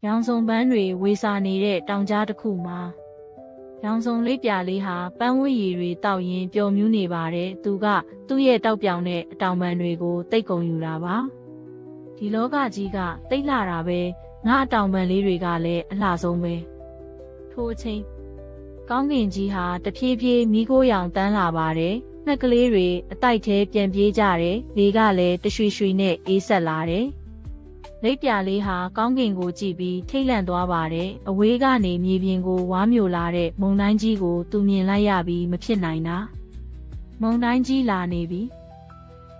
ရောင်စုံပန်းတွေဝေစာနေတဲ့တောင်ကြားတစ်ခုမှာရောင်စုံလေးပြလေးဟာပန်းဝတ်ရည်တွေတောက်ရင်းပျော်မြူးနေပါတယ်သူကသူ့ရဲ့တောက်ပြောင်တဲ့အတောင်ပံတွေကိုတိတ်ကုန်ယူတာပါဒီလောကကြီးကတိတ်လာတာပဲငါအတောင်ပံလေးတွေကလည်းအလှဆုံးပဲထိုအချိန်ကောင်းကင်ကြီးဟာတဖြည်းဖြည်းမီးခိုးရောင်တန်းလာပါတယ်ငှက်ကလေးတွေအတိုက်ထဲပြန်ပြေးကြတယ်လေကလည်းတရွှေရွှေနဲ့အေးဆက်လာတယ်လိပ်ပြလေးဟာကောင်းကင်ကိုကြည့်ပြီးထိတ်လန့်သွားပါတယ်အဝေးကနေမြေပြင်ကိုဝါမျိုးလာတဲ့မုန်တိုင်းကြီးကိုသူမြင်လိုက်ရပြီးမဖြစ်နိုင်တာမုန်တိုင်းကြီးလာနေပြီ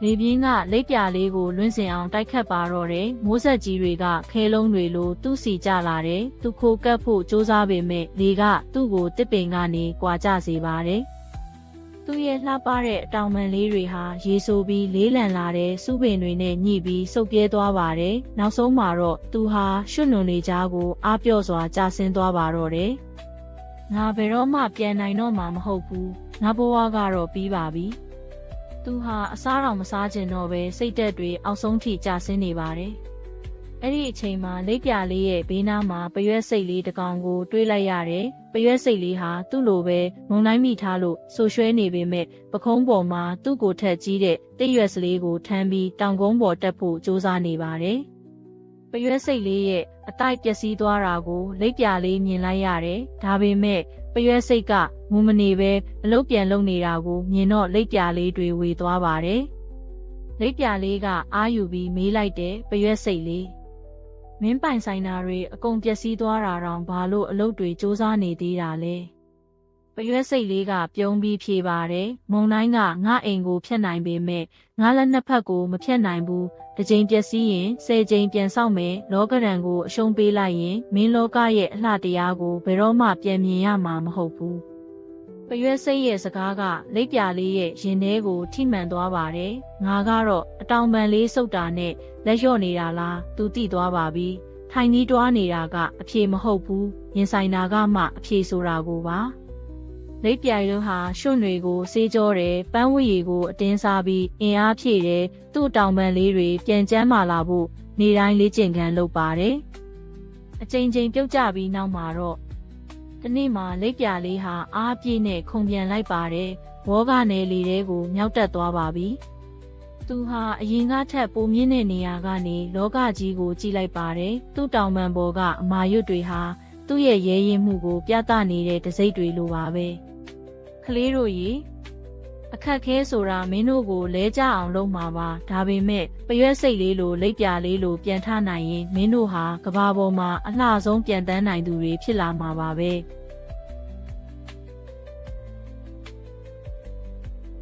လေပြင်းကလိပ်ပြလေးကိုလွင့်စင်အောင်တိုက်ခတ်ပါတော့တယ်မိုးဆက်ကြီးတွေကခဲလုံးတွေလိုသူ့စီကျလာတယ်သူခိုကပ်ဖို့စူးစမ်းပေမဲ့လေကသူ့ကိုတစ်ပင်ကနေကွာကျစေပါတယ်သူ့ရဲ့လှပတဲ့အတောင်ပံလေးတွေဟာရေဆိုပြီးလေးလံလာတဲ့စူးပင်တွေနဲ့ညှိပြီးစုပ်ပြဲသွားပါတယ်။နောက်ဆုံးမှာတော့သူဟာရွှွနွန်တွေကြားကိုအားပြော့စွာကျဆင်းသွားပါတော့တယ်။ငါဘယ်တော့မှပြန်နိုင်တော့မှာမဟုတ်ဘူး။ငါဘဝကတော့ပြီးပါပြီ။သူဟာအစားတော်မစားချင်တော့ပဲစိတ်သက်တွေအောက်ဆုံးထိကျဆင်းနေပါတယ်။အဲ့ဒီအချိန်မှာလိပ်ပြလေးရဲ့ဘေးနားမှာပရွက်စိတ်လေးတစ်ကောင်ကိုတွေးလိုက်ရတယ်။ပရွက်စိတ်လေးဟာသူ့လိုပဲမုံတိုင်းမိထားလို့ဆူရွှဲနေပေမဲ့ပခုံးပေါ်မှာသူ့ကိုထက်ကြီးတဲ့တိရွက်စလေးကိုထမ်းပြီးတောင်ကုန်းပေါ်တက်ဖို့ကြိုးစားနေပါတယ်။ပရွက်စိတ်လေးရဲ့အတိုက်ပျက်စီးသွားတာကိုလိပ်ပြလေးမြင်လိုက်ရတယ်။ဒါပေမဲ့ပရွက်စိတ်ကငုံမနေပဲအလုပ်ပြန်လုပ်နေတာကိုမြင်တော့လိပ်ပြလေးတွေဝေသွားပါတယ်။လိပ်ပြလေးကအာယူပြီးမေးလိုက်တဲ့ပရွက်စိတ်လေးမင်းပိုင်ဆိုင်တာတွေအကုန်ပျက်စီးသွားတာတောင်ဘာလို့အလုပ်တွေစူးစမ်းနေသေးတာလဲပရွက်စိတ်လေးကပြုံးပြီးဖြေပါတယ်မုံတိုင်းကငါအိမ်ကိုဖျက်နိုင်ပေမဲ့ငါလက်နှစ်ဖက်ကိုမဖျက်နိုင်ဘူးတစ်ချိန်ပျက်စီးရင်10ချိန်ပြန်ဆောက်မယ်လောကရန်ကိုအရှုံးပေးလိုက်ရင်မင်းလောကရဲ့အလှတရားကိုဘယ်တော့မှပြန်မြင်ရမှာမဟုတ်ဘူးပရွက်စိတ်ရဲ့စကားကလိပ်ပြလေးရဲ့ရင်ထဲကိုထိမှန်သွားပါတယ်ငါကတော့အတောင်ပံလေးစုပ်တာနဲ့လက်လျော့နေတာလားသူသိသွားပါပြီထိုင်နီးတွားနေတာကအဖြေမဟုတ်ဘူးရင်ဆိုင်တာကမှအဖြေဆိုတာကိုပါလိပ်ပြရုံဟာရွှွန့်တွေကိုစေးကြောတယ်ပန်းဝရီကိုအတင်းစားပြီးအင်အားဖြည့်တယ်သူ့တောင်ပံလေးတွေပြန်ကျန်းမာလာဖို့နေတိုင်းလေ့ကျင့်ခန်းလုပ်ပါတယ်အချိန်ချင်းပြုတ်ကျပြီးနောက်မှာတော့ဒီနေ့မှာလိပ်ပြလေးဟာအားပြည့်နဲ့ခုန်ပြန်လိုက်ပါတယ်ဝေါကနေလေတဲကိုမြောက်တက်သွားပါပြီသူဟာအရင်ကထက်ပိုမြင့်တဲ့နေရာကနေလောကကြီးကိုကြည့်လိုက်ပါတယ်သူ့တောင်ပံပေါ်ကအမာရွတ်တွေဟာသူ့ရဲ့ရဲရင်မှုကိုပြသနေတဲ့တစိမ့်တွေလိုပါပဲကလေးတို့ရေအခက်ခဲဆိုတာမင်းတို့ကိုလဲကြအောင်လုပ်မှာပါဒါပေမဲ့ပရွက်စိတ်လေးလိုလိပ်ပြလေးလိုပြန်ထနိုင်ရင်မင်းတို့ဟာကဘာပေါ်မှာအလှဆုံးပြန်တန်းနိုင်သူတွေဖြစ်လာမှာပါပဲ